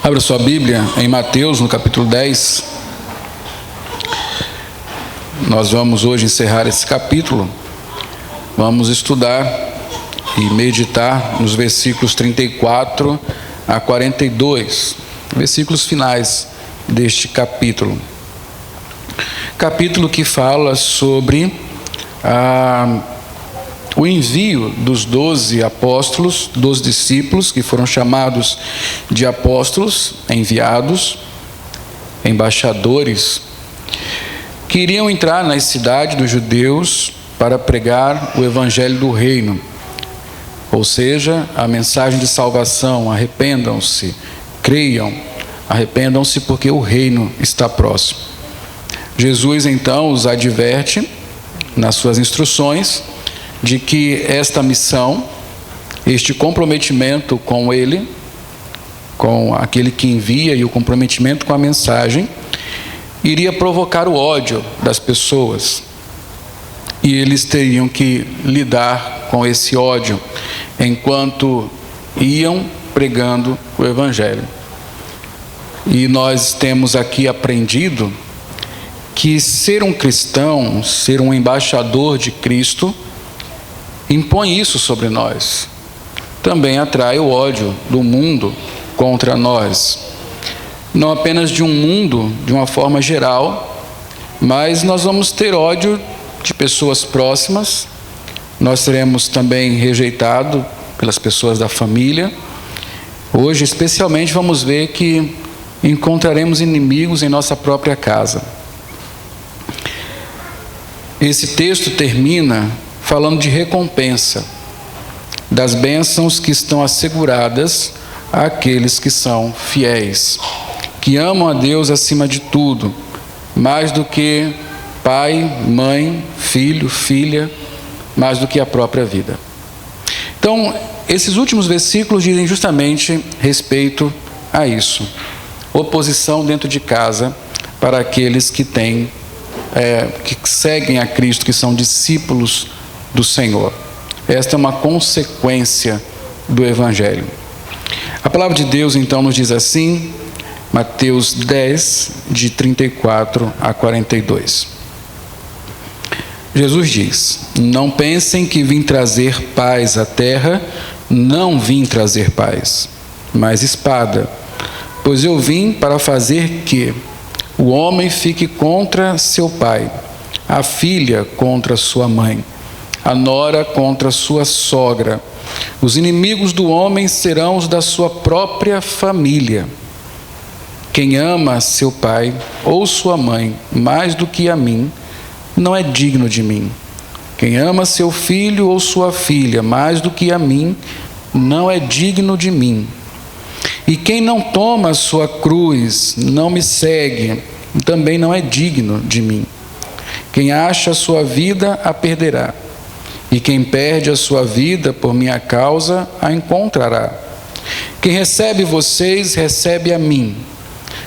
Abra sua Bíblia em Mateus, no capítulo 10. Nós vamos hoje encerrar esse capítulo. Vamos estudar e meditar nos versículos 34 a 42, versículos finais deste capítulo. Capítulo que fala sobre o envio dos 12 apóstolos, dos discípulos, que foram chamados de apóstolos, enviados, embaixadores, que iriam entrar nas cidades dos judeus para pregar o evangelho do reino, ou seja, a mensagem de salvação. Arrependam-se, creiam, arrependam-se porque o reino está próximo. Jesus então os adverte nas suas instruções de que esta missão, este comprometimento com Ele, com aquele que envia, e o comprometimento com a mensagem, iria provocar o ódio das pessoas. E eles teriam que lidar com esse ódio enquanto iam pregando o Evangelho. E nós temos aqui aprendido que ser um cristão, ser um embaixador de Cristo, impõe isso sobre nós. Também atrai o ódio do mundo contra nós. Não apenas de um mundo, de uma forma geral, mas nós vamos ter ódio de pessoas próximas. Nós seremos também rejeitados pelas pessoas da família. Hoje, especialmente, vamos ver que encontraremos inimigos em nossa própria casa. Esse texto termina falando de recompensa, das bênçãos que estão asseguradas àqueles que são fiéis, que amam a Deus acima de tudo, mais do que pai, mãe, filho, filha, mais do que a própria vida. Então, esses últimos versículos dizem justamente respeito a isso. Oposição dentro de casa para aqueles que que seguem a Cristo, que são discípulos do Senhor. Esta é uma consequência do Evangelho. A palavra de Deus então nos diz assim, Mateus 10, de 34 a 42. Jesus diz: não pensem que vim trazer paz à terra, não vim trazer paz, mas espada. Pois eu vim para fazer que o homem fique contra seu pai, a filha contra sua mãe, a nora contra sua sogra. Os inimigos do homem serão os da sua própria família. Quem ama seu pai ou sua mãe mais do que a mim, não é digno de mim. Quem ama seu filho ou sua filha mais do que a mim, não é digno de mim. E quem não toma a sua cruz, não me segue, também não é digno de mim. Quem acha a sua vida, a perderá. E quem perde a sua vida por minha causa, a encontrará. Quem recebe vocês, recebe a mim.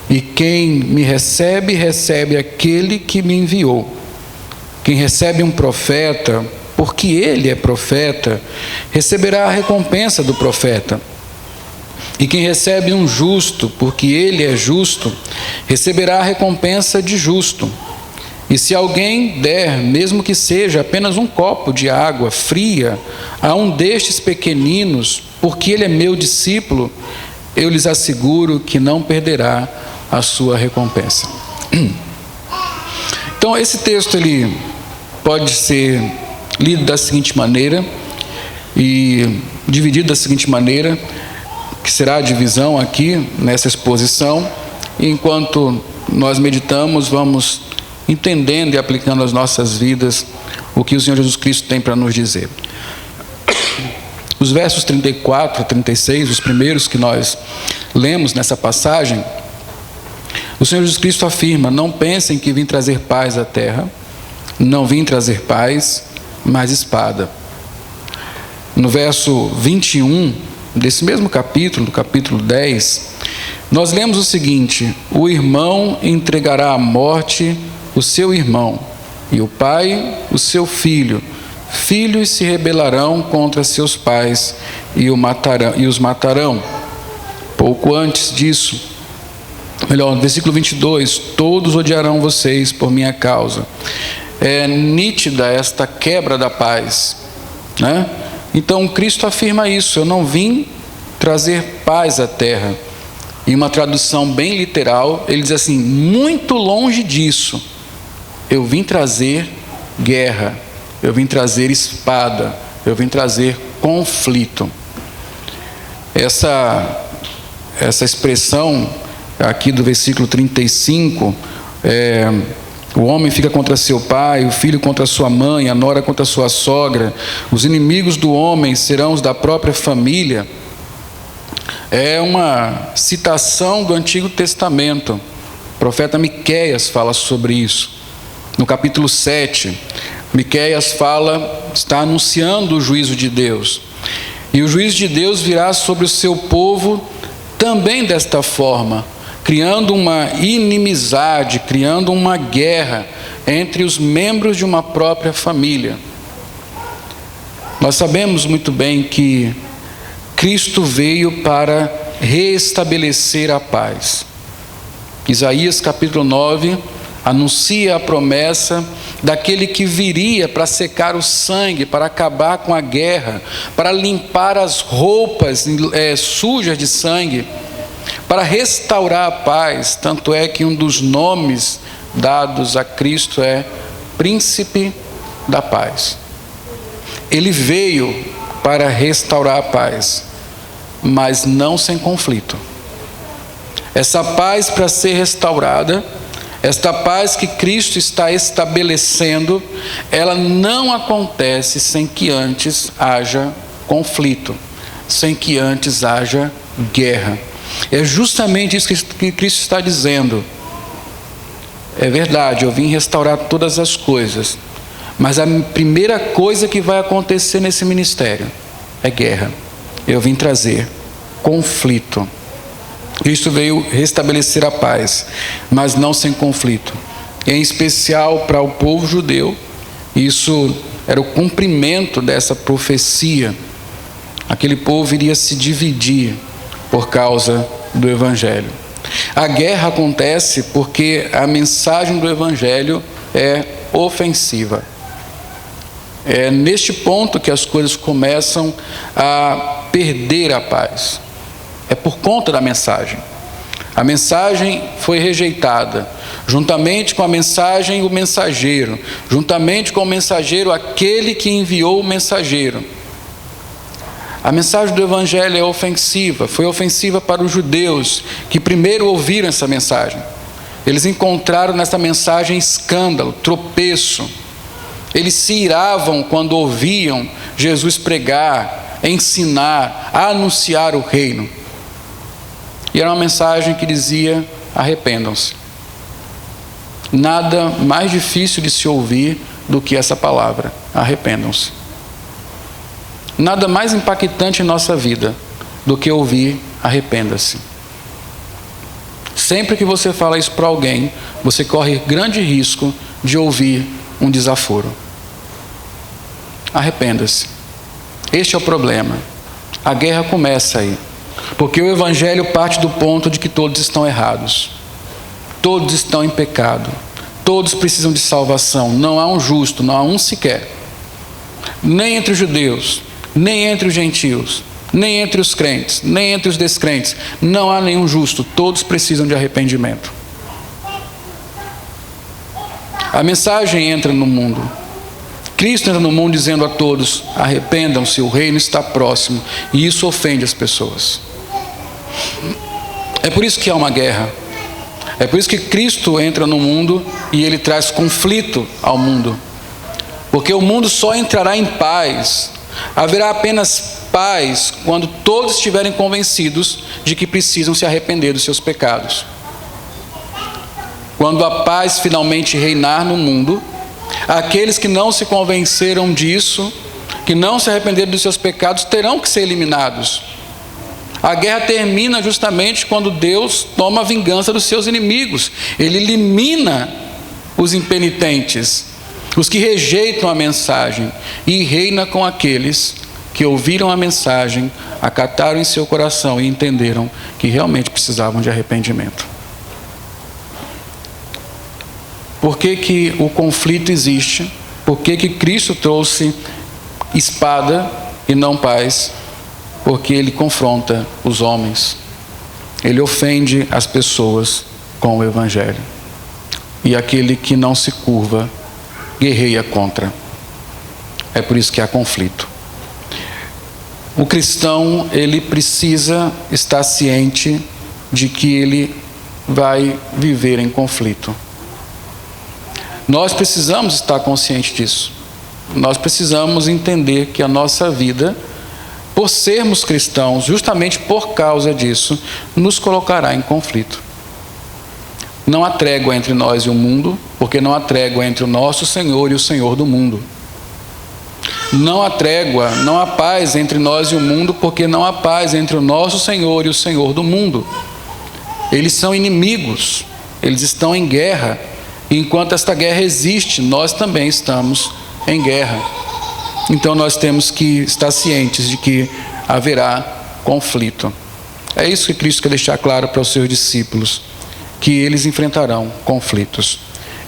E quem me recebe, recebe aquele que me enviou. Quem recebe um profeta, porque ele é profeta, receberá a recompensa do profeta. E quem recebe um justo, porque ele é justo, receberá a recompensa de justo. E se alguém der, mesmo que seja apenas um copo de água fria, a um destes pequeninos, porque ele é meu discípulo, eu lhes asseguro que não perderá a sua recompensa. Então, esse texto ele pode ser lido da seguinte maneira e dividido da seguinte maneira, que será a divisão aqui nessa exposição. E enquanto nós meditamos, vamos entendendo e aplicando às nossas vidas o que o Senhor Jesus Cristo tem para nos dizer. Os versos 34 a 36, os primeiros que nós lemos nessa passagem, o Senhor Jesus Cristo afirma: não pensem que vim trazer paz à terra, não vim trazer paz, mas espada. No verso 21 desse mesmo capítulo, do capítulo 10, nós lemos o seguinte: o irmão entregará à morte o seu irmão, e o pai o seu filho. Filhos se rebelarão contra seus pais e os matarão. Pouco antes disso, Melhor, no versículo 22, todos odiarão vocês por minha causa. É nítida esta quebra da paz, né? Então Cristo afirma isso: eu não vim trazer paz à terra. Em uma tradução bem literal, ele diz assim: muito longe disso, eu vim trazer guerra, eu vim trazer espada, eu vim trazer conflito. Essa expressão aqui do versículo 35, o homem fica contra seu pai, o filho contra sua mãe, a nora contra sua sogra, os inimigos do homem serão os da própria família. É uma citação do Antigo Testamento. O profeta Miqueias fala sobre isso. No capítulo 7, Miqueias está anunciando o juízo de Deus. E o juízo de Deus virá sobre o seu povo também desta forma, criando uma inimizade, criando uma guerra entre os membros de uma própria família. Nós sabemos muito bem que Cristo veio para restabelecer a paz. Isaías capítulo 9 anuncia a promessa daquele que viria para secar o sangue, para acabar com a guerra, para limpar as roupas sujas de sangue, para restaurar a paz. Tanto é que um dos nomes dados a Cristo é Príncipe da Paz. Ele veio para restaurar a paz, mas não sem conflito. Essa paz, para ser restaurada, esta paz que Cristo está estabelecendo, ela não acontece sem que antes haja conflito, sem que antes haja guerra. É justamente isso que Cristo está dizendo. É verdade, eu vim restaurar todas as coisas, mas a primeira coisa que vai acontecer nesse ministério é guerra. Eu vim trazer conflito. Cristo veio restabelecer a paz, mas não sem conflito. Em especial para o povo judeu, isso era o cumprimento dessa profecia. Aquele povo iria se dividir por causa do Evangelho. A guerra acontece porque a mensagem do Evangelho é ofensiva. É neste ponto que as coisas começam a perder a paz. É por conta da mensagem. A mensagem foi rejeitada. Juntamente com a mensagem, o mensageiro. Juntamente com o mensageiro, aquele que enviou o mensageiro. A mensagem do Evangelho é ofensiva. Foi ofensiva para os judeus, que primeiro ouviram essa mensagem. Eles encontraram nessa mensagem escândalo, tropeço. Eles se iravam quando ouviam Jesus pregar, ensinar, anunciar o reino. E era uma mensagem que dizia: arrependam-se. Nada mais difícil de se ouvir do que essa palavra: arrependam-se. Nada mais impactante em nossa vida do que ouvir: arrependa-se. Sempre que você fala isso para alguém, você corre grande risco de ouvir um desaforo. Arrependa-se. Este é o problema. A guerra começa aí. Porque o Evangelho parte do ponto de que todos estão errados. Todos estão em pecado. Todos precisam de salvação. Não há um justo, não há um sequer. Nem entre os judeus, nem entre os gentios, nem entre os crentes, nem entre os descrentes. Não há nenhum justo. Todos precisam de arrependimento. A mensagem entra no mundo. Cristo entra no mundo dizendo a todos: arrependam-se, o reino está próximo. E isso ofende as pessoas. É por isso que há uma guerra. É por isso que Cristo entra no mundo e ele traz conflito ao mundo. Porque o mundo só entrará em paz, haverá apenas paz quando todos estiverem convencidos de que precisam se arrepender dos seus pecados. Quando a paz finalmente reinar no mundo, aqueles que não se convenceram disso, que não se arrependeram dos seus pecados, terão que ser eliminados. A guerra termina justamente quando Deus toma a vingança dos seus inimigos. Ele elimina os impenitentes, os que rejeitam a mensagem, e reina com aqueles que ouviram a mensagem, acataram em seu coração e entenderam que realmente precisavam de arrependimento. Por que que o conflito existe? Por que que Cristo trouxe espada e não paz? Porque Ele confronta os homens. Ele ofende as pessoas com o Evangelho. E aquele que não se curva, guerreia contra. É por isso que há conflito. O cristão, ele precisa estar ciente de que ele vai viver em conflito. Nós precisamos estar conscientes disso. Nós precisamos entender que a nossa vida, por sermos cristãos, justamente por causa disso, nos colocará em conflito. Não há trégua entre nós e o mundo, porque não há trégua entre o nosso Senhor e o Senhor do mundo. Não há trégua, não há paz entre nós e o mundo, porque não há paz entre o nosso Senhor e o Senhor do mundo. Eles são inimigos, eles estão em guerra. E enquanto esta guerra existe, nós também estamos em guerra. Então nós temos que estar cientes de que haverá conflito. É isso que Cristo quer deixar claro para os seus discípulos, que eles enfrentarão conflitos.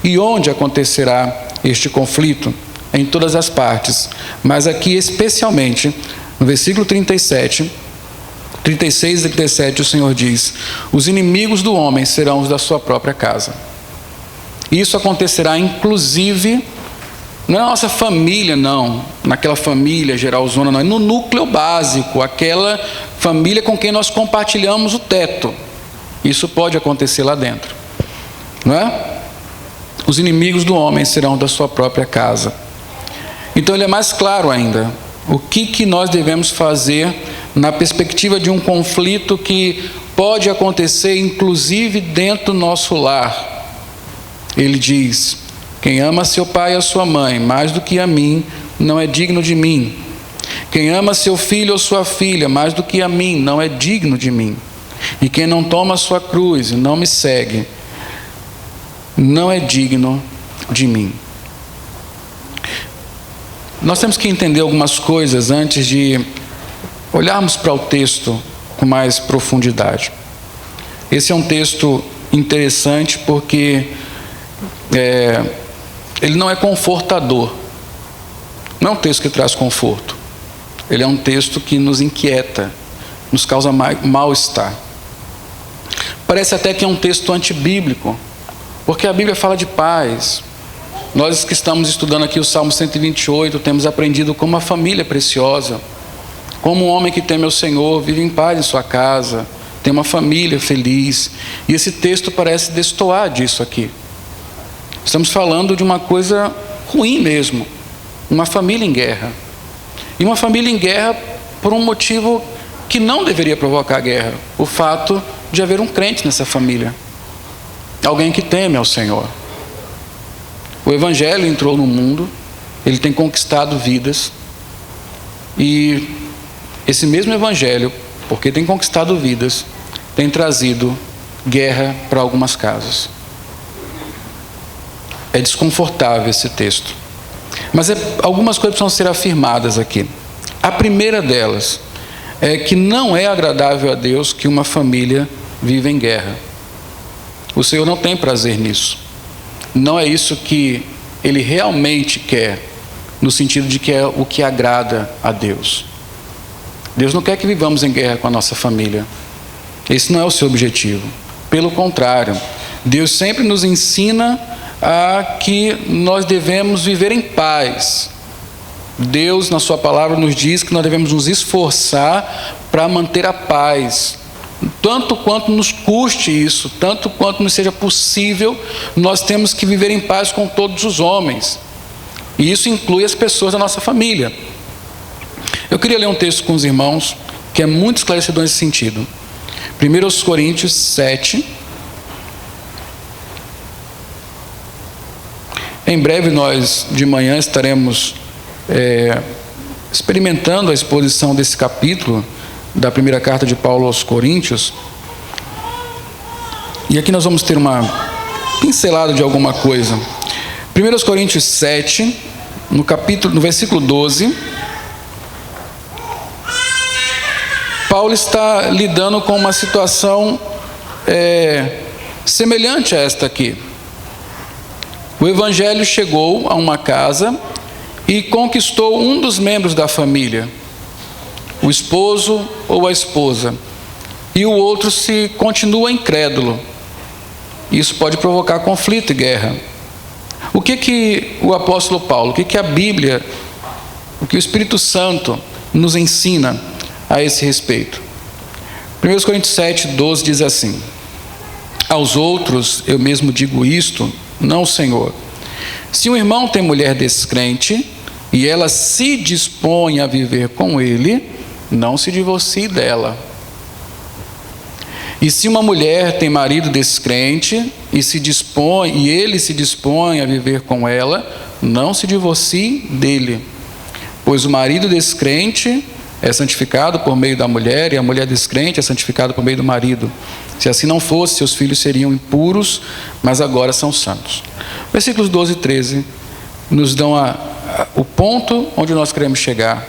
E onde acontecerá este conflito? Em todas as partes, mas aqui especialmente no versículo 36 e 37, o Senhor diz: os inimigos do homem serão os da sua própria casa. Isso acontecerá inclusive, não é na nossa família, não, naquela família geralzona, não, é no núcleo básico, aquela família com quem nós compartilhamos o teto. Isso pode acontecer lá dentro, não é? Os inimigos do homem serão da sua própria casa. Então ele é mais claro ainda. O que nós devemos fazer na perspectiva de um conflito que pode acontecer inclusive dentro do nosso lar. Ele diz: quem ama seu pai e a sua mãe mais do que a mim, não é digno de mim. Quem ama seu filho ou sua filha mais do que a mim, não é digno de mim. E quem não toma a sua cruz e não me segue, não é digno de mim. Nós temos que entender algumas coisas antes de olharmos para o texto com mais profundidade. Esse é um texto interessante porque ele não é confortador. Não é um texto que traz conforto. Ele é um texto que nos inquieta, nos causa mal-estar. Parece até que é um texto antibíblico, porque a Bíblia fala de paz. Nós que estamos estudando aqui o Salmo 128, temos aprendido como a família é preciosa, como um homem que teme ao Senhor vive em paz em sua casa, tem uma família feliz. E esse texto parece destoar disso aqui. Estamos falando de uma coisa ruim mesmo, uma família em guerra. E uma família em guerra por um motivo que não deveria provocar guerra: o fato de haver um crente nessa família, alguém que teme ao Senhor. O Evangelho entrou no mundo, ele tem conquistado vidas, e esse mesmo Evangelho, porque tem conquistado vidas, tem trazido guerra para algumas casas. É desconfortável esse texto, mas algumas coisas precisam ser afirmadas aqui. A primeira delas é que não é agradável a Deus que uma família viva em guerra. O Senhor não tem prazer nisso. Não é isso que Ele realmente quer, no sentido de que é o que agrada a Deus. Deus não quer que vivamos em guerra com a nossa família. Esse não é o seu objetivo. Pelo contrário, Deus sempre nos ensina a que nós devemos viver em paz. Deus, na sua palavra, nos diz que nós devemos nos esforçar para manter a paz. Tanto quanto nos custe isso, tanto quanto nos seja possível, nós temos que viver em paz com todos os homens. E isso inclui as pessoas da nossa família. Eu queria ler um texto com os irmãos, que é muito esclarecedor nesse sentido. 1 Coríntios 7. Em breve nós, de manhã, estaremos experimentando a exposição desse capítulo da primeira carta de Paulo aos Coríntios. E aqui nós vamos ter uma pincelada de alguma coisa. 1 Coríntios 7, no versículo 12, Paulo está lidando com uma situação semelhante a esta aqui. O evangelho chegou a uma casa e conquistou um dos membros da família, o esposo ou a esposa, e o outro se continua incrédulo. Isso pode provocar conflito e guerra. O que o apóstolo Paulo, o que a Bíblia, o que o Espírito Santo nos ensina a esse respeito? 1 Coríntios 7:12 diz assim: aos outros eu mesmo digo isto, não o Senhor. Se um irmão tem mulher descrente e ela se dispõe a viver com ele, não se divorcie dela. E se uma mulher tem marido descrente e ele se dispõe a viver com ela, não se divorcie dele. Pois o marido descrente é santificado por meio da mulher, e a mulher descrente é santificada por meio do marido. Se assim não fosse, seus filhos seriam impuros, mas agora são santos. Versículos 12 e 13 nos dão o ponto onde nós queremos chegar.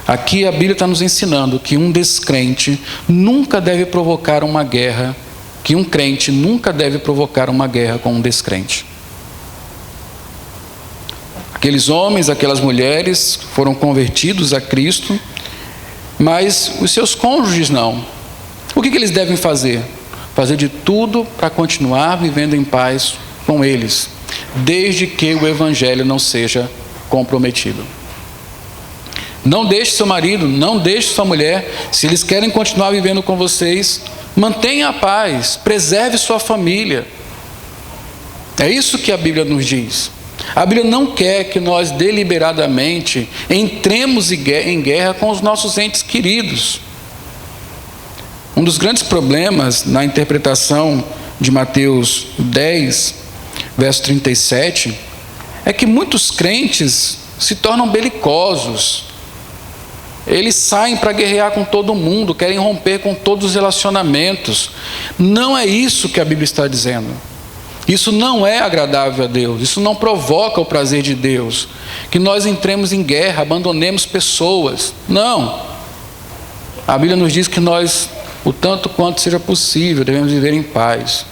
Aqui a Bíblia está nos ensinando que um descrente nunca deve provocar uma guerra, que um crente nunca deve provocar uma guerra com um descrente. Aqueles homens, aquelas mulheres foram convertidos a Cristo, mas os seus cônjuges não. O que eles devem fazer? Fazer de tudo para continuar vivendo em paz com eles, desde que o evangelho não seja comprometido. Não deixe seu marido, não deixe sua mulher. Se eles querem continuar vivendo com vocês, mantenha a paz, preserve sua família. É isso que a Bíblia nos diz. A Bíblia não quer que nós deliberadamente entremos em guerra com os nossos entes queridos. Um dos grandes problemas na interpretação de Mateus 10, verso 37, é que muitos crentes se tornam belicosos. Eles saem para guerrear com todo mundo, querem romper com todos os relacionamentos. Não é isso que a Bíblia está dizendo. Isso não é agradável a Deus, isso não provoca o prazer de Deus. Que nós entremos em guerra, abandonemos pessoas. Não. A Bíblia nos diz que nós, o tanto quanto seja possível, devemos viver em paz.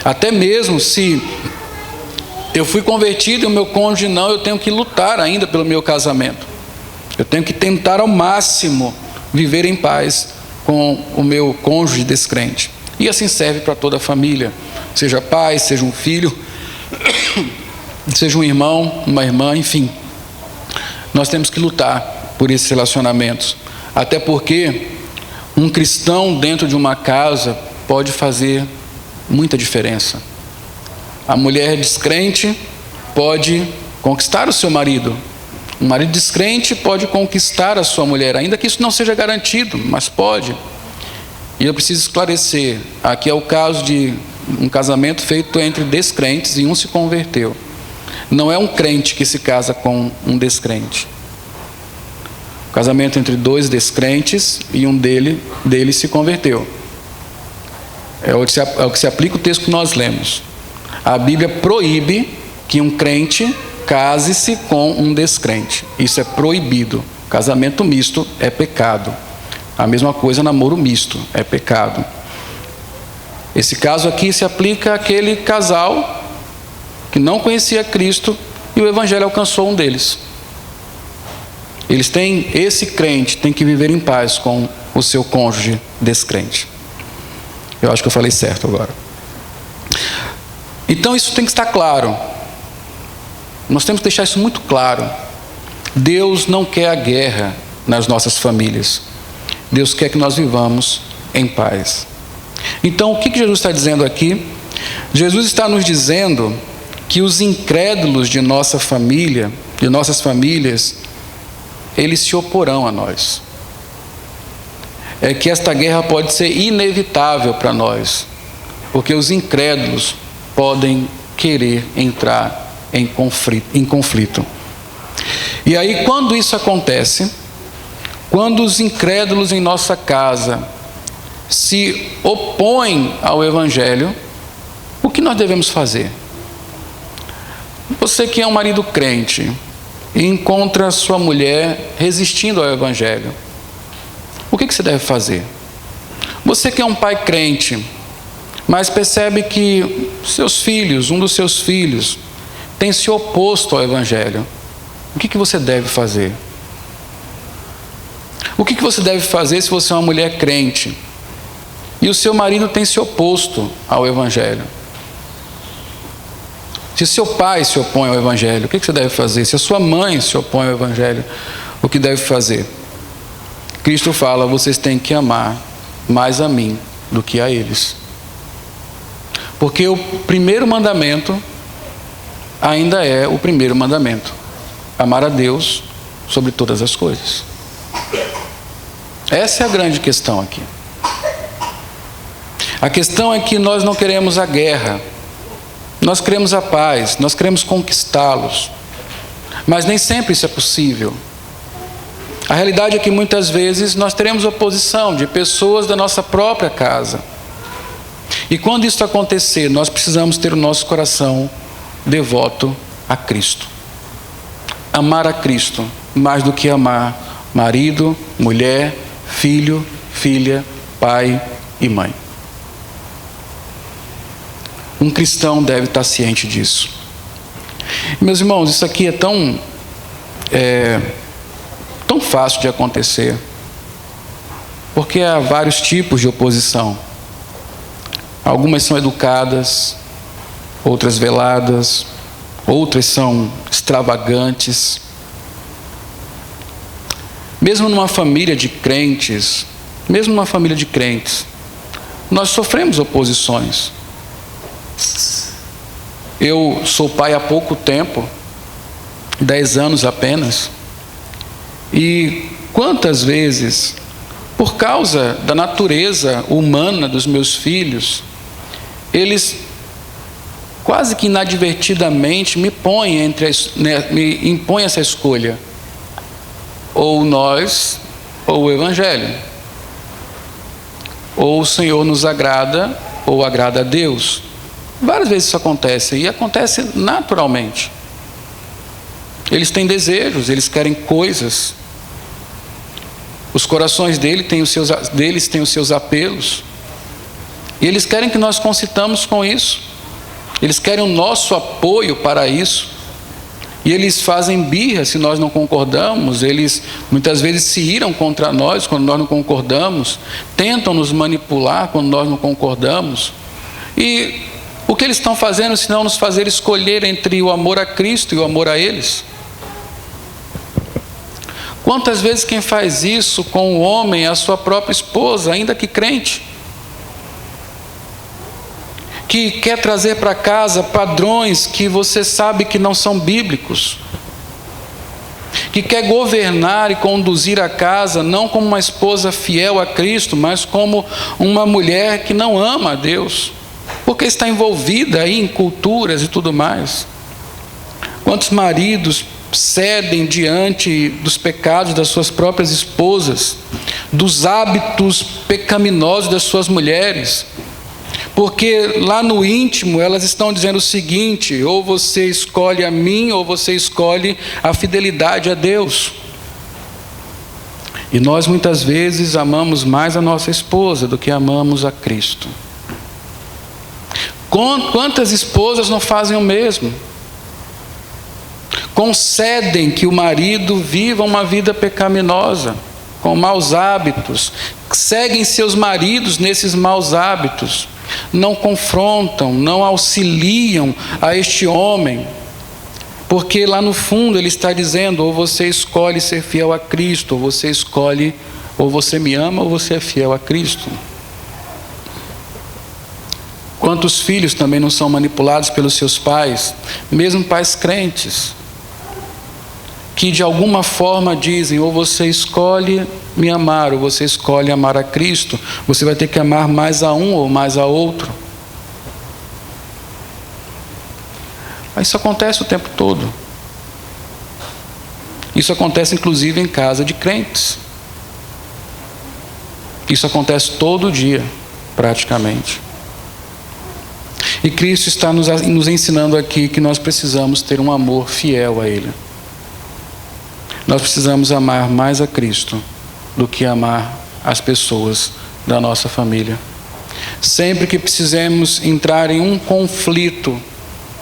Até mesmo se eu fui convertido e o meu cônjuge não, eu tenho que lutar ainda pelo meu casamento. Eu tenho que tentar ao máximo viver em paz com o meu cônjuge descrente. E assim serve para toda a família. Seja pai, seja um filho, seja um irmão, uma irmã, enfim. Nós temos que lutar por esses relacionamentos. Até porque um cristão dentro de uma casa pode fazer muita diferença. A mulher descrente pode conquistar o seu marido. Um marido descrente pode conquistar a sua mulher, ainda que isso não seja garantido, mas pode. E eu preciso esclarecer, aqui é o caso de um casamento feito entre descrentes e um se converteu. Não é um crente que se casa com um descrente. O casamento entre dois descrentes e um deles se converteu. É o que se aplica o texto que nós lemos. A Bíblia proíbe que um crente case-se com um descrente. Isso é proibido. Casamento misto é pecado. A mesma coisa, namoro misto é pecado. Esse caso aqui se aplica àquele casal que não conhecia Cristo e o evangelho alcançou um deles. Esse crente tem que viver em paz com o seu cônjuge descrente. Eu acho que eu falei certo agora. Então isso tem que estar claro. Nós temos que deixar isso muito claro. Deus não quer a guerra nas nossas famílias. Deus quer que nós vivamos em paz. Então, o que Jesus está dizendo aqui? Jesus está nos dizendo que os incrédulos de nossa família, de nossas famílias, eles se oporão a nós. É que esta guerra pode ser inevitável para nós, porque os incrédulos podem querer entrar em conflito. E aí, quando isso acontece, quando os incrédulos em nossa casa se opõem ao evangelho, o que nós devemos fazer? Você que é um marido crente e encontra sua mulher resistindo ao evangelho, o que você deve fazer? Você que é um pai crente, mas percebe que um dos seus filhos tem se oposto ao Evangelho, o que você deve fazer? O que você deve fazer se você é uma mulher crente e o seu marido tem se oposto ao Evangelho? Se seu pai se opõe ao Evangelho, o que você deve fazer? Se a sua mãe se opõe ao Evangelho, o que deve fazer? Cristo fala: vocês têm que amar mais a mim do que a eles. Porque o primeiro mandamento ainda é o primeiro mandamento: amar a Deus sobre todas as coisas. Essa é a grande questão aqui. A questão é que nós não queremos a guerra, nós queremos a paz, nós queremos conquistá-los, mas nem sempre isso é possível. A realidade é que muitas vezes nós teremos oposição de pessoas da nossa própria casa. E quando isso acontecer, nós precisamos ter o nosso coração devoto a Cristo. Amar a Cristo mais do que amar marido, mulher, filho, filha, pai e mãe. Um cristão deve estar ciente disso. Meus irmãos, isso aqui é tão fácil de acontecer, porque há vários tipos de oposição. Algumas são educadas, outras veladas, outras são extravagantes. Mesmo numa família de crentes, nós sofremos oposições. Eu sou pai há pouco tempo, 10 anos apenas, e quantas vezes, por causa da natureza humana dos meus filhos, eles quase que inadvertidamente me impõem essa escolha: ou nós, ou o Evangelho, ou o Senhor nos agrada, ou agrada a Deus. Várias vezes isso acontece, e acontece naturalmente. Eles têm desejos, eles querem coisas. Os corações deles têm os seus apelos. E eles querem que nós consintamos com isso. Eles querem o nosso apoio para isso. E eles fazem birra se nós não concordamos. Eles muitas vezes se iram contra nós quando nós não concordamos. Tentam nos manipular quando nós não concordamos. E o que eles estão fazendo se não nos fazer escolher entre o amor a Cristo e o amor a eles? Quantas vezes quem faz isso com o homem é a sua própria esposa, ainda que crente, que quer trazer para casa padrões que você sabe que não são bíblicos, que quer governar e conduzir a casa não como uma esposa fiel a Cristo, mas como uma mulher que não ama a Deus, porque está envolvida aí em culturas e tudo mais. Quantos maridos cedem diante dos pecados das suas próprias esposas, dos hábitos pecaminosos das suas mulheres, porque lá no íntimo elas estão dizendo o seguinte: ou você escolhe a mim, ou você escolhe a fidelidade a Deus. E nós muitas vezes amamos mais a nossa esposa do que amamos a Cristo. Quantas esposas não fazem o mesmo? Concedem que o marido viva uma vida pecaminosa, com maus hábitos, seguem seus maridos nesses maus hábitos, não confrontam, não auxiliam a este homem, porque lá no fundo ele está dizendo: ou você escolhe ser fiel a Cristo, ou você escolhe, ou você me ama, ou você é fiel a Cristo. Quantos filhos também não são manipulados pelos seus pais, mesmo pais crentes, que de alguma forma dizem: ou você escolhe me amar, ou você escolhe amar a Cristo, você vai ter que amar mais a um ou mais a outro. Isso acontece o tempo todo. Isso acontece inclusive em casa de crentes. Isso acontece todo dia, praticamente. E Cristo está nos ensinando aqui que nós precisamos ter um amor fiel a Ele. Nós precisamos amar mais a Cristo do que amar as pessoas da nossa família. Sempre que precisemos entrar em um conflito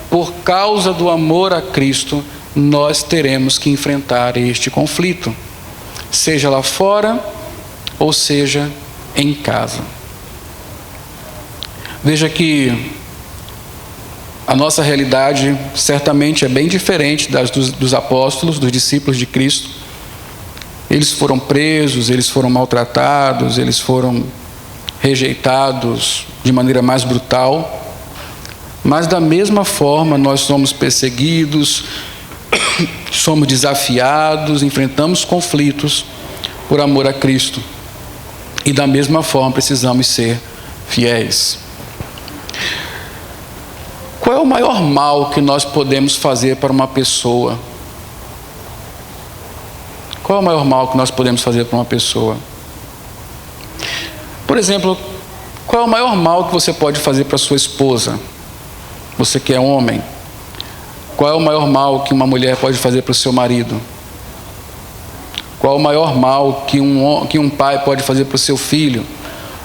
por causa do amor a Cristo, nós teremos que enfrentar este conflito, seja lá fora ou seja em casa. Veja que a nossa realidade certamente é bem diferente das dos apóstolos, dos discípulos de Cristo. Eles foram presos, eles foram maltratados, eles foram rejeitados de maneira mais brutal. Mas da mesma forma nós somos perseguidos, somos desafiados, enfrentamos conflitos por amor a Cristo. E da mesma forma precisamos ser fiéis. Qual é o maior mal que nós podemos fazer para uma pessoa? Qual é o maior mal que nós podemos fazer para uma pessoa? Por exemplo, qual é o maior mal que você pode fazer para sua esposa? Você que é homem. Qual é o maior mal que uma mulher pode fazer para o seu marido? Qual é o maior mal que um pai pode fazer para o seu filho?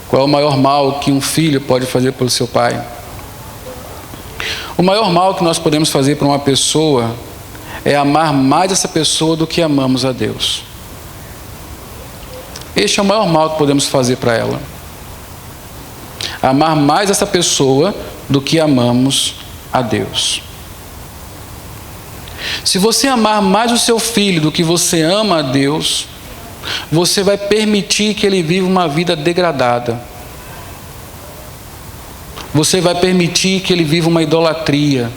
Qual é o maior mal que um filho pode fazer pelo seu pai? O maior mal que nós podemos fazer para uma pessoa é amar mais essa pessoa do que amamos a Deus. Este é o maior mal que podemos fazer para ela. Amar mais essa pessoa do que amamos a Deus. Se você amar mais o seu filho do que você ama a Deus, você vai permitir que ele viva uma vida degradada. Você vai permitir que ele viva uma idolatria.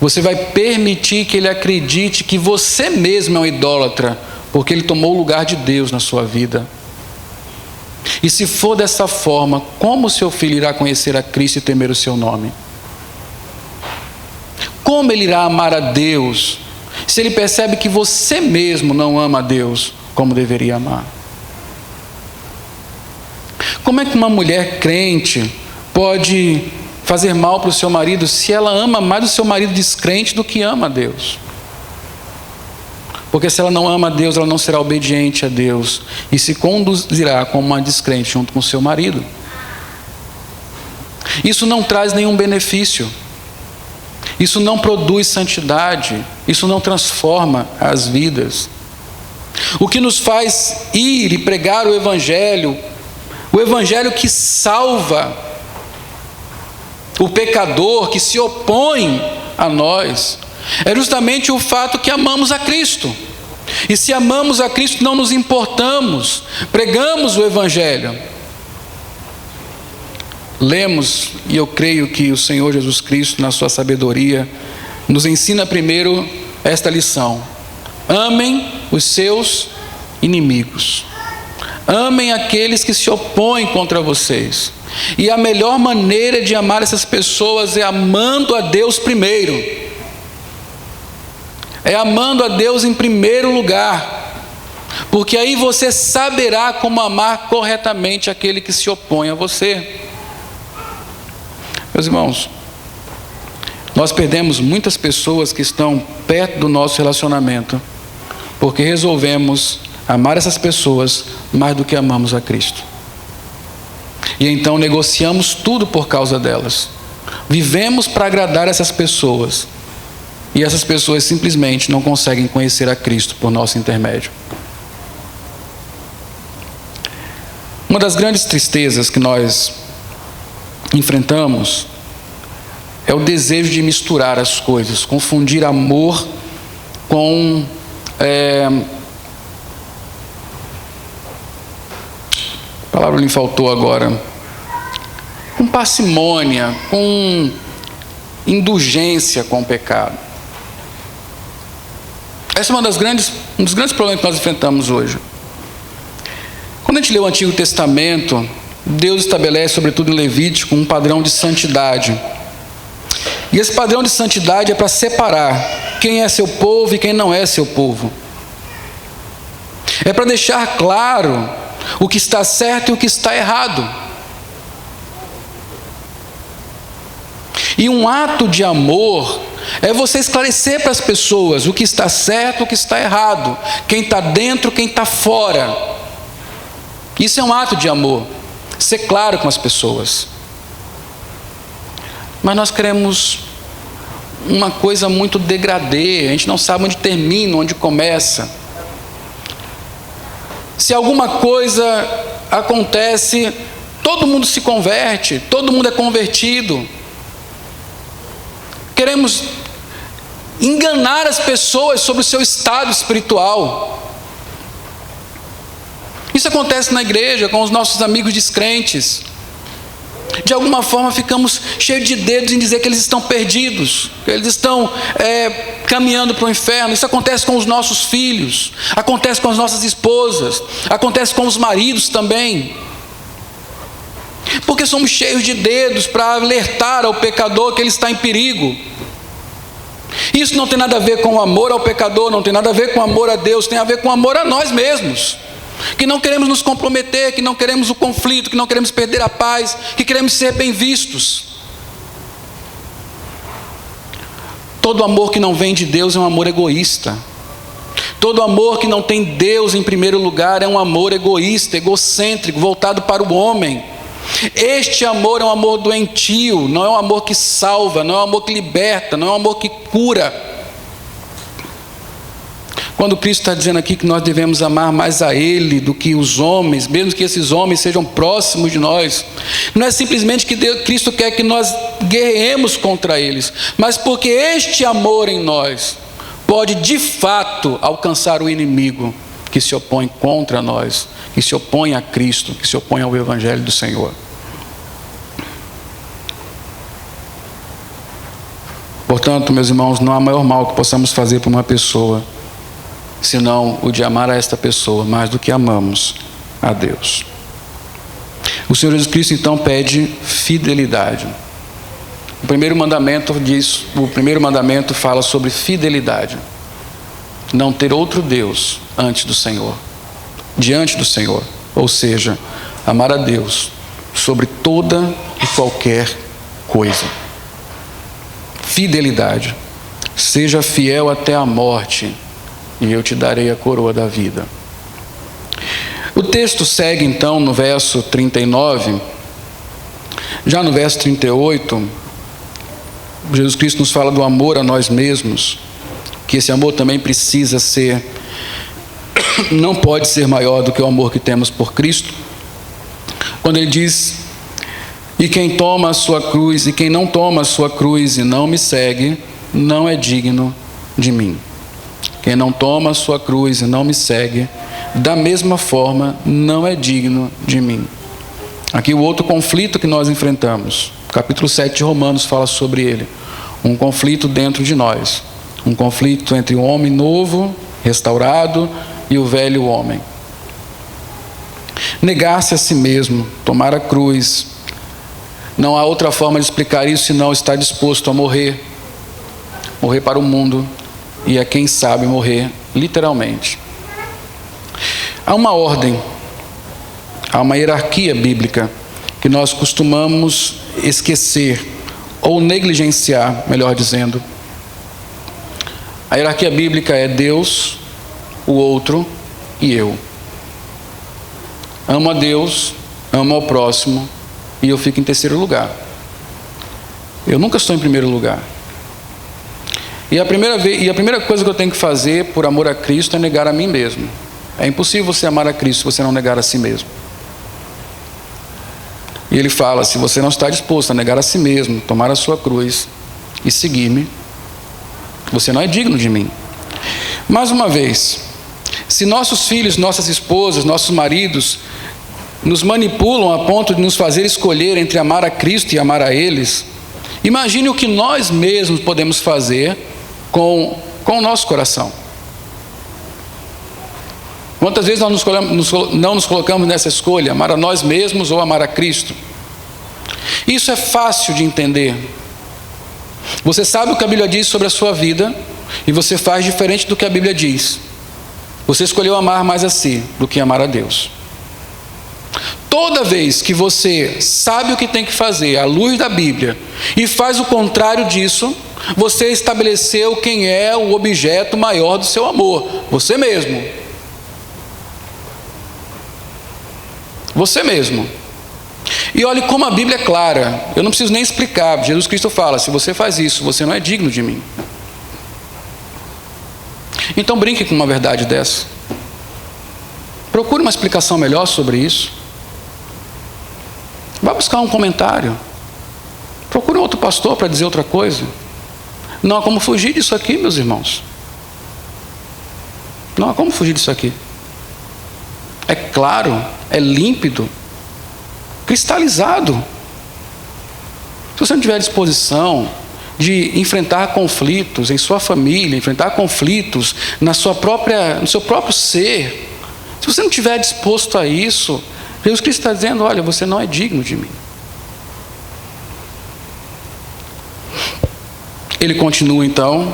Você vai permitir que ele acredite que você mesmo é um idólatra, porque ele tomou o lugar de Deus na sua vida. E se for dessa forma, como seu filho irá conhecer a Cristo e temer o seu nome? Como ele irá amar a Deus, se ele percebe que você mesmo não ama a Deus como deveria amar? Como é que uma mulher crente pode fazer mal para o seu marido se ela ama mais o seu marido descrente do que ama a Deus? Porque se ela não ama a Deus, ela não será obediente a Deus e se conduzirá como uma descrente junto com o seu marido. Isso não traz nenhum benefício. Isso não produz santidade. Isso não transforma as vidas. O que nos faz ir e pregar o Evangelho que salva o pecador, que se opõe a nós, é justamente o fato que amamos a Cristo. E se amamos a Cristo, não nos importamos, pregamos o Evangelho. Lemos, e eu creio que o Senhor Jesus Cristo, na sua sabedoria, nos ensina primeiro esta lição: amem os seus inimigos, amem aqueles que se opõem contra vocês. E a melhor maneira de amar essas pessoas é amando a Deus primeiro. É amando a Deus em primeiro lugar. Porque aí você saberá como amar corretamente aquele que se opõe a você. Meus irmãos, nós perdemos muitas pessoas que estão perto do nosso relacionamento, porque resolvemos amar essas pessoas mais do que amamos a Cristo. E então negociamos tudo por causa delas. Vivemos para agradar essas pessoas. E essas pessoas simplesmente não conseguem conhecer a Cristo por nosso intermédio. Uma das grandes tristezas que nós enfrentamos é o desejo de misturar as coisas, confundir amor com a palavra lhe faltou agora, com parcimônia, com indulgência com o pecado. Esse é um dos grandes problemas que nós enfrentamos hoje. Quando a gente lê o Antigo Testamento, Deus estabelece, sobretudo em Levítico, um padrão de santidade. E esse padrão de santidade é para separar quem é seu povo e quem não é seu povo. É para deixar claro o que está certo e o que está errado. E um ato de amor é você esclarecer para as pessoas o que está certo e o que está errado, quem está dentro, quem está fora. Isso é um ato de amor, ser claro com as pessoas. Mas nós queremos uma coisa muito degradê, a gente não sabe onde termina, onde começa. Se alguma coisa acontece, todo mundo se converte, todo mundo é convertido. Queremos enganar as pessoas sobre o seu estado espiritual. Isso acontece na igreja, com os nossos amigos descrentes. De alguma forma ficamos cheios de dedos em dizer que eles estão perdidos, que eles estão caminhando para o inferno. Isso acontece com os nossos filhos, acontece com as nossas esposas, acontece com os maridos também. Porque somos cheios de dedos para alertar ao pecador que ele está em perigo. Isso não tem nada a ver com o amor ao pecador, não tem nada a ver com o amor a Deus, tem a ver com o amor a nós mesmos. Que não queremos nos comprometer, que não queremos o conflito, que não queremos perder a paz, que queremos ser bem vistos. Todo amor que não vem de Deus é um amor egoísta. Todo amor que não tem Deus em primeiro lugar é um amor egoísta, egocêntrico, voltado para o homem. Este amor é um amor doentio, não é um amor que salva, não é um amor que liberta, não é um amor que cura. Quando Cristo está dizendo aqui que nós devemos amar mais a Ele do que os homens, mesmo que esses homens sejam próximos de nós, não é simplesmente que Cristo quer que nós guerreemos contra eles, mas porque este amor em nós pode de fato alcançar o inimigo que se opõe contra nós, que se opõe a Cristo, que se opõe ao Evangelho do Senhor. Portanto, meus irmãos, não há maior mal que possamos fazer para uma pessoa senão o de amar a esta pessoa mais do que amamos a Deus. O Senhor Jesus Cristo então pede fidelidade. O primeiro mandamento fala sobre fidelidade. Não ter outro Deus antes do Senhor, diante do Senhor. Ou seja, amar a Deus sobre toda e qualquer coisa. Fidelidade. Seja fiel até a morte, e eu te darei a coroa da vida. O texto segue então no verso 39. Já no verso 38, Jesus Cristo nos fala do amor a nós mesmos, que esse amor também precisa ser, não pode ser maior do que o amor que temos por Cristo. Quando ele diz: e quem toma a sua cruz, e quem não toma a sua cruz e não me segue, não é digno de mim. Quem não toma a sua cruz e não me segue, da mesma forma, não é digno de mim. Aqui o outro conflito que nós enfrentamos, capítulo 7 de Romanos fala sobre ele. Um conflito dentro de nós. Um conflito entre o homem novo, restaurado, e o velho homem. Negar-se a si mesmo, tomar a cruz. Não há outra forma de explicar isso senão estar disposto a morrer. Morrer para o mundo. E a quem sabe morrer literalmente. Há uma ordem, há uma hierarquia bíblica que nós costumamos esquecer ou negligenciar, melhor dizendo. A hierarquia bíblica é Deus, o outro e eu. Amo a Deus, amo ao próximo e eu fico em terceiro lugar. Eu nunca estou em primeiro lugar. E a primeira coisa que eu tenho que fazer por amor a Cristo é negar a mim mesmo. É impossível você amar a Cristo se você não negar a si mesmo. E ele fala: se você não está disposto a negar a si mesmo, tomar a sua cruz e seguir-me, você não é digno de mim. Mais uma vez, se nossos filhos, nossas esposas, nossos maridos nos manipulam a ponto de nos fazer escolher entre amar a Cristo e amar a eles, imagine o que nós mesmos podemos fazer com o nosso coração. Quantas vezes nós não nos colocamos nessa escolha, amar a nós mesmos ou amar a Cristo? Isso é fácil de entender. Você sabe o que a Bíblia diz sobre a sua vida e você faz diferente do que a Bíblia diz. Você escolheu amar mais a si do que amar a Deus. Toda vez que você sabe o que tem que fazer à luz da Bíblia e faz o contrário disso, você estabeleceu quem é o objeto maior do seu amor: você mesmo. Você mesmo. E olhe como a Bíblia é clara. Eu não preciso nem explicar. Jesus Cristo fala: se você faz isso, você não é digno de mim. Então brinque com uma verdade dessa. Procure uma explicação melhor sobre isso. Vá buscar um comentário. Procure um outro pastor para dizer outra coisa. Não há como fugir disso aqui, meus irmãos. Não há como fugir disso aqui. É claro, é límpido, cristalizado. Se você não tiver disposição de enfrentar conflitos em sua família, enfrentar conflitos no seu próprio ser, se você não estiver disposto a isso, Jesus Cristo está dizendo: olha, você não é digno de mim. Ele continua então,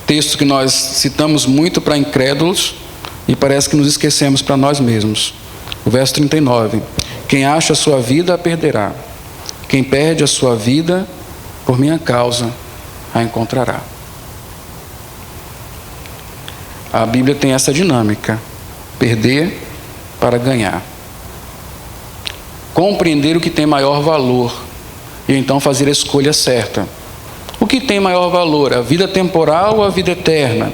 texto que nós citamos muito para incrédulos e parece que nos esquecemos para nós mesmos. O verso 39: quem acha a sua vida a perderá, quem perde a sua vida por minha causa a encontrará. A Bíblia tem essa dinâmica: perder para ganhar, compreender o que tem maior valor e então fazer a escolha certa. O que tem maior valor, a vida temporal ou a vida eterna?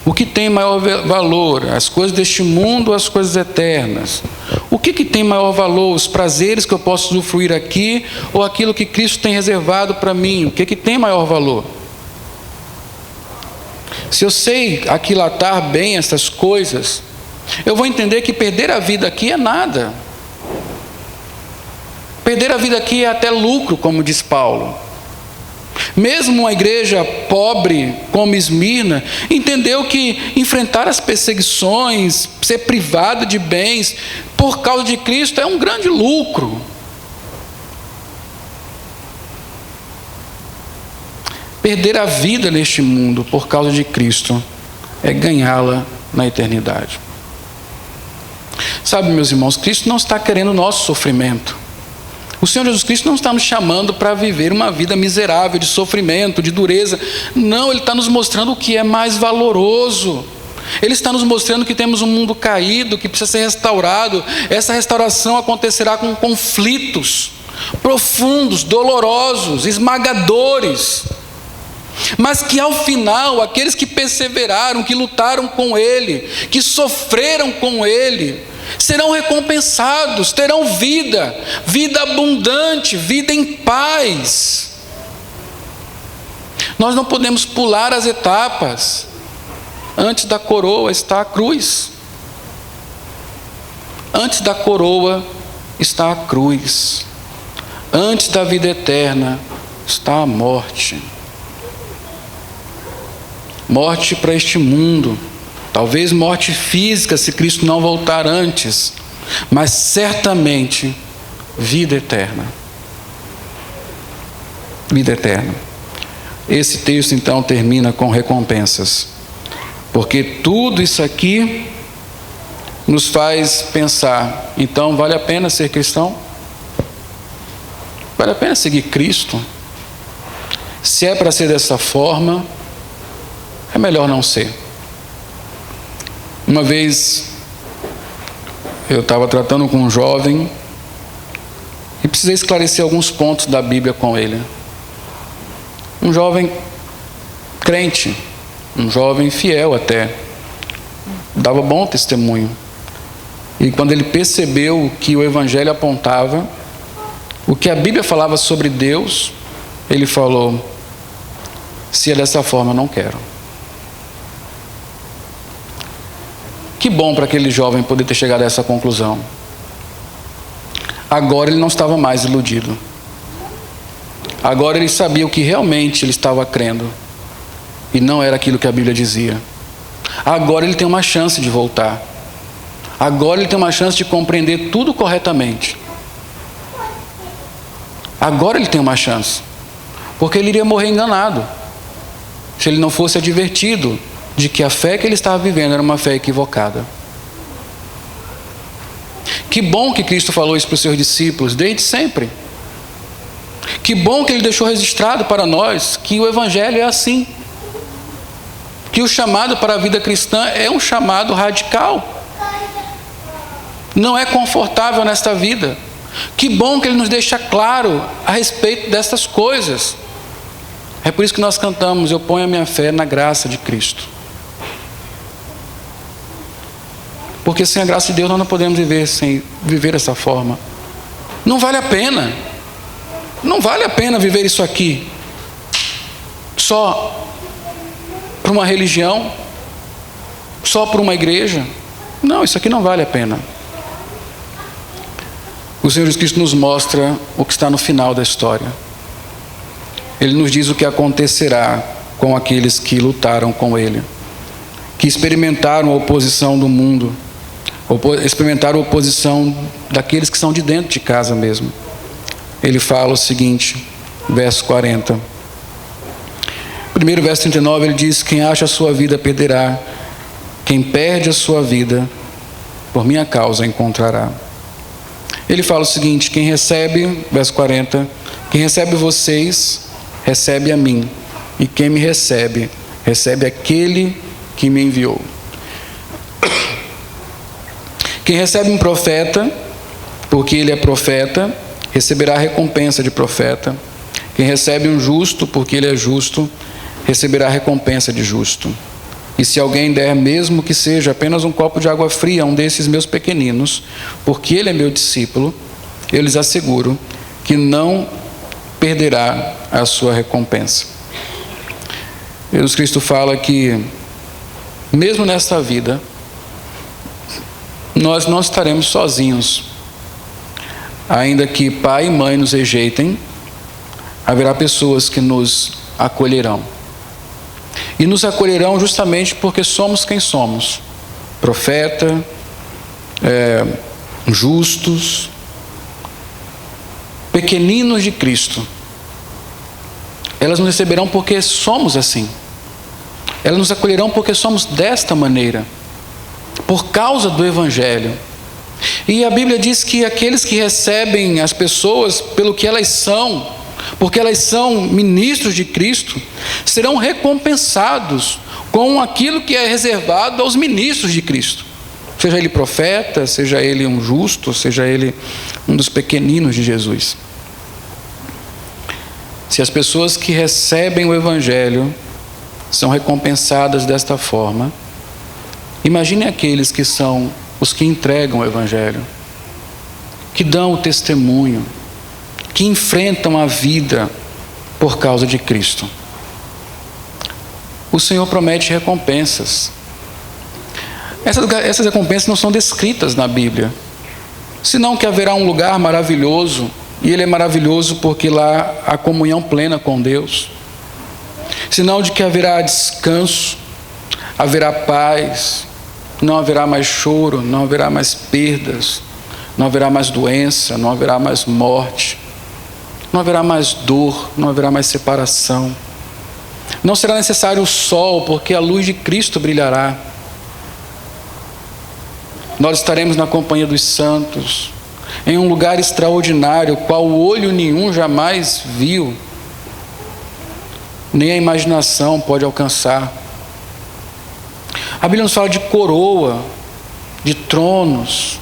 O que tem maior valor, as coisas deste mundo ou as coisas eternas? O que tem maior valor, os prazeres que eu posso usufruir aqui ou aquilo que Cristo tem reservado para mim? O que tem maior valor? Se eu sei aquilatar bem essas coisas, eu vou entender que perder a vida aqui é nada. Perder a vida aqui é até lucro, como diz Paulo. Mesmo uma igreja pobre como Esmirna entendeu que enfrentar as perseguições, ser privado de bens por causa de Cristo é um grande lucro. Perder a vida neste mundo por causa de Cristo é ganhá-la na eternidade. Sabe, meus irmãos, Cristo não está querendo o nosso sofrimento. O Senhor Jesus Cristo não está nos chamando para viver uma vida miserável, de sofrimento, de dureza. Não, Ele está nos mostrando o que é mais valoroso. Ele está nos mostrando que temos um mundo caído, que precisa ser restaurado. Essa restauração acontecerá com conflitos profundos, dolorosos, esmagadores. Mas que ao final, aqueles que perseveraram, que lutaram com Ele, que sofreram com Ele, serão recompensados, terão vida abundante, vida em paz. Nós não podemos pular as etapas. Antes da coroa está a cruz. Antes da coroa está a cruz. Antes da vida eterna está a morte. Morte para este mundo. Talvez morte física, se Cristo não voltar antes, mas certamente vida eterna. Vida eterna. Esse texto então termina com recompensas, porque tudo isso aqui nos faz pensar: então vale a pena ser cristão? Vale a pena seguir Cristo? Se é para ser dessa forma, é melhor não ser. Uma vez eu estava tratando com um jovem e precisei esclarecer alguns pontos da Bíblia com ele. Um jovem crente, um jovem fiel até, dava bom testemunho. E quando ele percebeu o que o Evangelho apontava, o que a Bíblia falava sobre Deus, ele falou: se é dessa forma, eu não quero. Que bom para aquele jovem poder ter chegado a essa conclusão. Agora ele não estava mais iludido. Agora ele sabia o que realmente ele estava crendo. E não era aquilo que a Bíblia dizia. Agora ele tem uma chance de voltar. Agora ele tem uma chance de compreender tudo corretamente. Agora ele tem uma chance. Porque ele iria morrer enganado se ele não fosse advertido de que a fé que ele estava vivendo era uma fé equivocada. Que bom que Cristo falou isso para os seus discípulos desde sempre. Que bom que Ele deixou registrado para nós que o Evangelho é assim. Que o chamado para a vida cristã é um chamado radical. Não é confortável nesta vida. Que bom que Ele nos deixa claro a respeito dessas coisas. É por isso que nós cantamos: eu ponho a minha fé na graça de Cristo. Porque sem a graça de Deus nós não podemos viver dessa forma. Não vale a pena. Não vale a pena viver isso aqui só para uma religião, só para uma igreja. Não, isso aqui não vale a pena. O Senhor Jesus Cristo nos mostra o que está no final da história. Ele nos diz o que acontecerá com aqueles que lutaram com Ele, que experimentaram a oposição do mundo, experimentaram a oposição daqueles que são de dentro de casa mesmo. Ele fala o seguinte, verso 40. Primeiro, verso 39, ele diz: quem acha a sua vida perderá, quem perde a sua vida por minha causa encontrará. Ele fala o seguinte: quem recebe, verso 40, quem recebe vocês, recebe a mim, e quem me recebe, recebe aquele que me enviou. Quem recebe um profeta, porque ele é profeta, receberá a recompensa de profeta. Quem recebe um justo, porque ele é justo, receberá a recompensa de justo. E se alguém der, mesmo que seja apenas um copo de água fria a um desses meus pequeninos, porque ele é meu discípulo, eu lhes asseguro que não perderá a sua recompensa. Jesus Cristo fala que, mesmo nesta vida, nós não estaremos sozinhos. Ainda que pai e mãe nos rejeitem, haverá pessoas que nos acolherão. E nos acolherão justamente porque somos quem somos. Profeta, justos, pequeninos de Cristo. Elas nos receberão porque somos assim. Elas nos acolherão porque somos desta maneira, por causa do Evangelho. E a Bíblia diz que aqueles que recebem as pessoas pelo que elas são, porque elas são ministros de Cristo, serão recompensados com aquilo que é reservado aos ministros de Cristo. Seja ele profeta, seja ele um justo, seja ele um dos pequeninos de Jesus. Se as pessoas que recebem o Evangelho são recompensadas desta forma, imagine aqueles que são os que entregam o Evangelho, que dão o testemunho, que enfrentam a vida por causa de Cristo. O Senhor promete recompensas. Essas recompensas não são descritas na Bíblia, senão que haverá um lugar maravilhoso, e ele é maravilhoso porque lá há comunhão plena com Deus, senão de que haverá descanso, haverá paz, não haverá mais choro, não haverá mais perdas, não haverá mais doença, não haverá mais morte, não haverá mais dor, não haverá mais separação. Não será necessário o sol, porque a luz de Cristo brilhará. Nós estaremos na companhia dos santos, em um lugar extraordinário, qual olho nenhum jamais viu, nem a imaginação pode alcançar. A Bíblia nos fala de coroa, de tronos,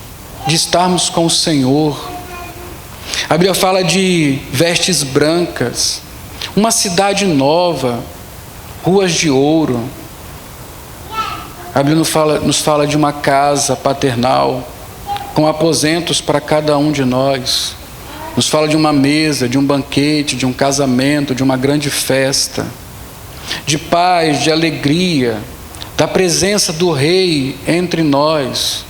de estarmos com o Senhor. A Bíblia fala de vestes brancas, uma cidade nova, ruas de ouro. A Bíblia nos fala de uma casa paternal, com aposentos para cada um de nós. Nos fala de uma mesa, de um banquete, de um casamento, de uma grande festa, de paz, de alegria, da presença do Rei entre nós,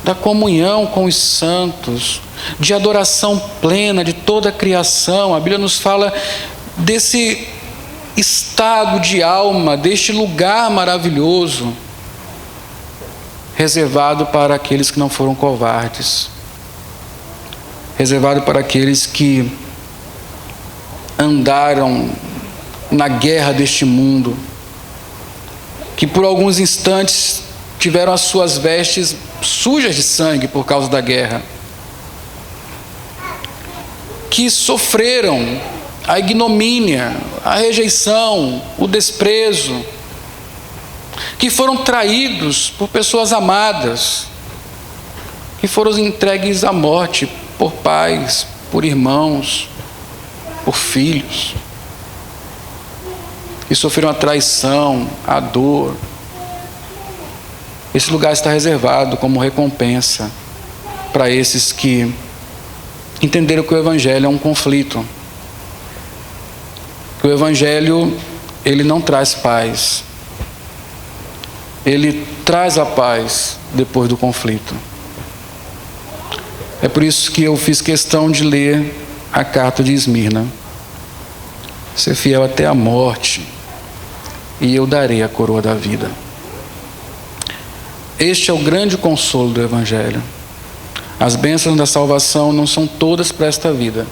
da comunhão com os santos, de adoração plena de toda a criação. A Bíblia nos fala desse estado de alma, deste lugar maravilhoso, reservado para aqueles que não foram covardes, reservado para aqueles que andaram na guerra deste mundo, que por alguns instantes tiveram as suas vestes sujas de sangue por causa da guerra, que sofreram a ignomínia, a rejeição, o desprezo, que foram traídos por pessoas amadas, que foram entregues à morte por pais, por irmãos, por filhos, que sofreram a traição, a dor. Esse lugar está reservado como recompensa para esses que entenderam que o Evangelho é um conflito. Que o Evangelho, ele não traz paz. Ele traz a paz depois do conflito. É por isso que eu fiz questão de ler a carta de Esmirna. Ser fiel até a morte, e eu darei a coroa da vida. Este é o grande consolo do Evangelho. As bênçãos da salvação não são todas para esta vida,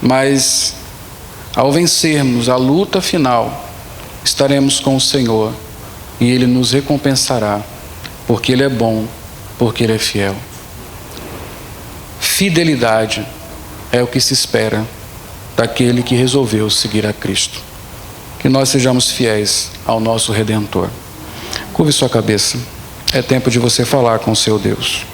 mas ao vencermos a luta final, estaremos com o Senhor e Ele nos recompensará, porque Ele é bom, porque Ele é fiel. Fidelidade é o que se espera daquele que resolveu seguir a Cristo. Que nós sejamos fiéis ao nosso Redentor. Curve sua cabeça. É tempo de você falar com o seu Deus.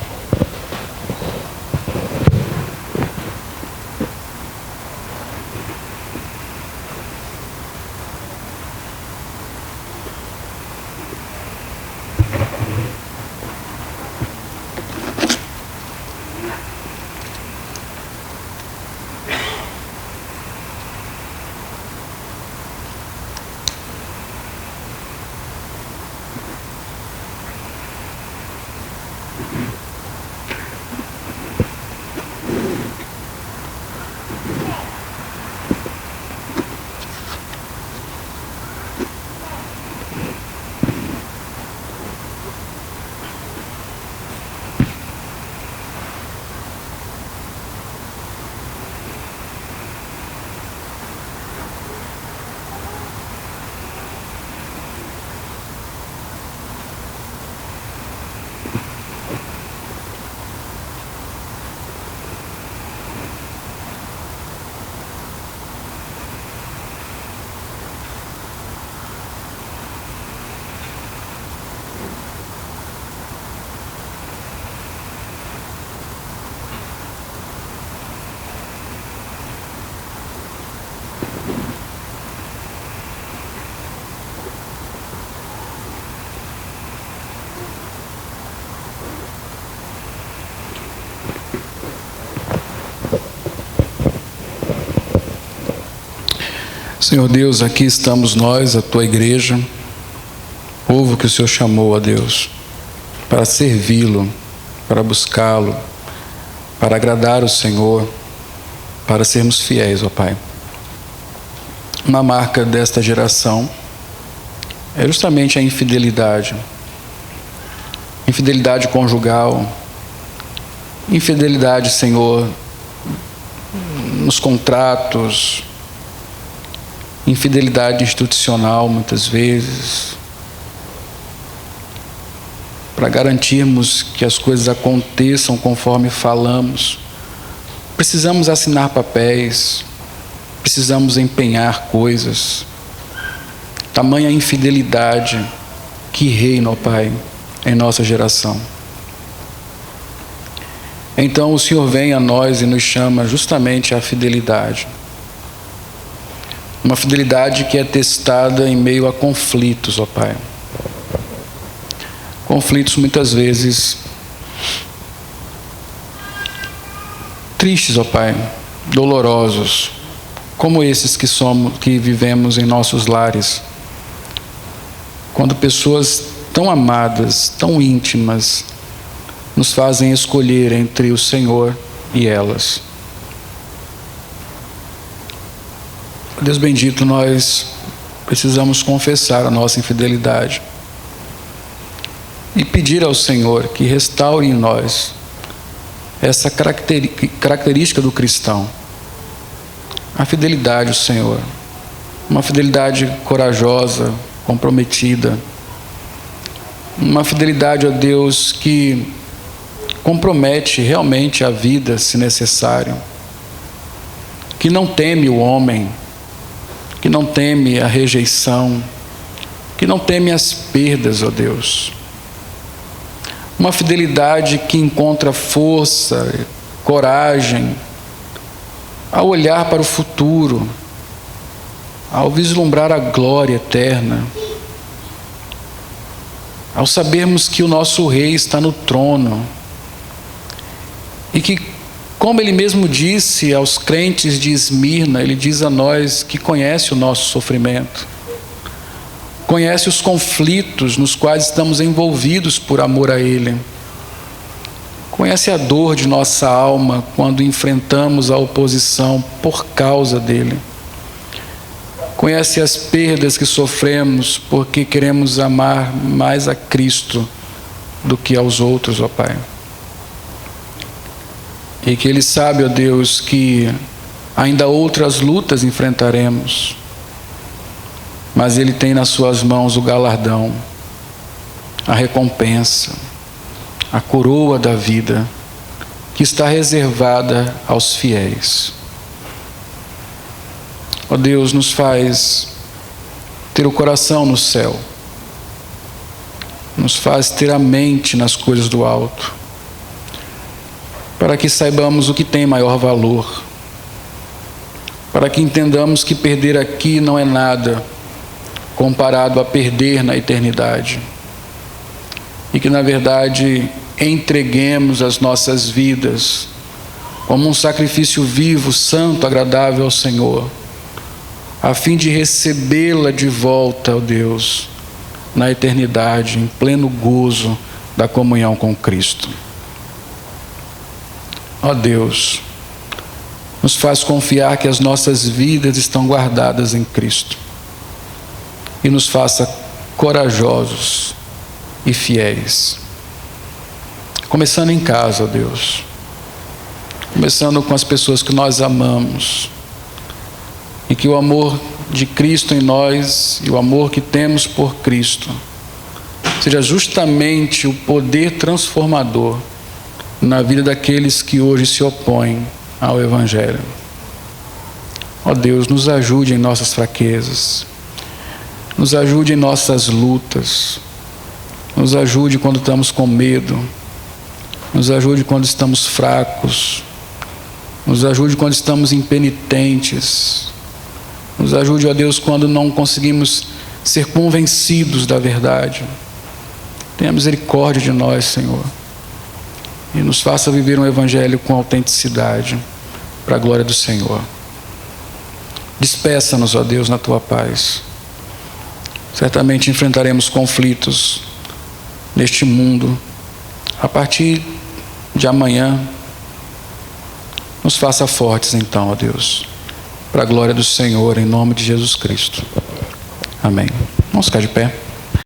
Senhor Deus, aqui estamos nós, a Tua igreja, povo que o Senhor chamou, a Deus, para servi-lo, para buscá-lo, para agradar o Senhor, para sermos fiéis, ó Pai. Uma marca desta geração é justamente a infidelidade. Infidelidade conjugal, infidelidade, Senhor, nos contratos, infidelidade institucional, muitas vezes. Para garantirmos que as coisas aconteçam conforme falamos, precisamos assinar papéis, precisamos empenhar coisas. Tamanha infidelidade que reina, ó Pai, em nossa geração. Então o Senhor vem a nós e nos chama justamente à fidelidade. Uma fidelidade que é testada em meio a conflitos, ó Pai. Conflitos muitas vezes tristes, ó Pai, dolorosos, como esses que vivemos em nossos lares. Quando pessoas tão amadas, tão íntimas, nos fazem escolher entre o Senhor e elas. Deus bendito, nós precisamos confessar a nossa infidelidade e pedir ao Senhor que restaure em nós essa característica do cristão, a fidelidade ao Senhor, uma fidelidade corajosa, comprometida, uma fidelidade a Deus que compromete realmente a vida, se necessário, que não teme o homem, que não teme a rejeição, que não teme as perdas, ó Deus. Uma fidelidade que encontra força, coragem, ao olhar para o futuro, ao vislumbrar a glória eterna, ao sabermos que o nosso Rei está no trono e que, como Ele mesmo disse aos crentes de Esmirna, Ele diz a nós que conhece o nosso sofrimento, conhece os conflitos nos quais estamos envolvidos por amor a Ele, conhece a dor de nossa alma quando enfrentamos a oposição por causa dEle, conhece as perdas que sofremos porque queremos amar mais a Cristo do que aos outros, ó Pai. E que Ele sabe, ó Deus, que ainda outras lutas enfrentaremos, mas Ele tem nas suas mãos o galardão, a recompensa, a coroa da vida, que está reservada aos fiéis. Ó Deus, nos faz ter o coração no céu, nos faz ter a mente nas coisas do alto, para que saibamos o que tem maior valor, para que entendamos que perder aqui não é nada comparado a perder na eternidade, e que na verdade entreguemos as nossas vidas como um sacrifício vivo, santo, agradável ao Senhor, a fim de recebê-la de volta, ó Deus, na eternidade, em pleno gozo da comunhão com Cristo. Ó Deus, nos faz confiar que as nossas vidas estão guardadas em Cristo e nos faça corajosos e fiéis. Começando em casa, ó Deus, começando com as pessoas que nós amamos, e que o amor de Cristo em nós e o amor que temos por Cristo seja justamente o poder transformador na vida daqueles que hoje se opõem ao Evangelho. Ó Deus, nos ajude em nossas fraquezas, nos ajude em nossas lutas, nos ajude quando estamos com medo, nos ajude quando estamos fracos, nos ajude quando estamos impenitentes, nos ajude, ó Deus, quando não conseguimos ser convencidos da verdade. Tenha misericórdia de nós, Senhor, e nos faça viver um evangelho com autenticidade, para a glória do Senhor. Despeça-nos, ó Deus, na Tua paz. Certamente enfrentaremos conflitos neste mundo. A partir de amanhã, nos faça fortes então, ó Deus, para a glória do Senhor, em nome de Jesus Cristo. Amém. Vamos ficar de pé.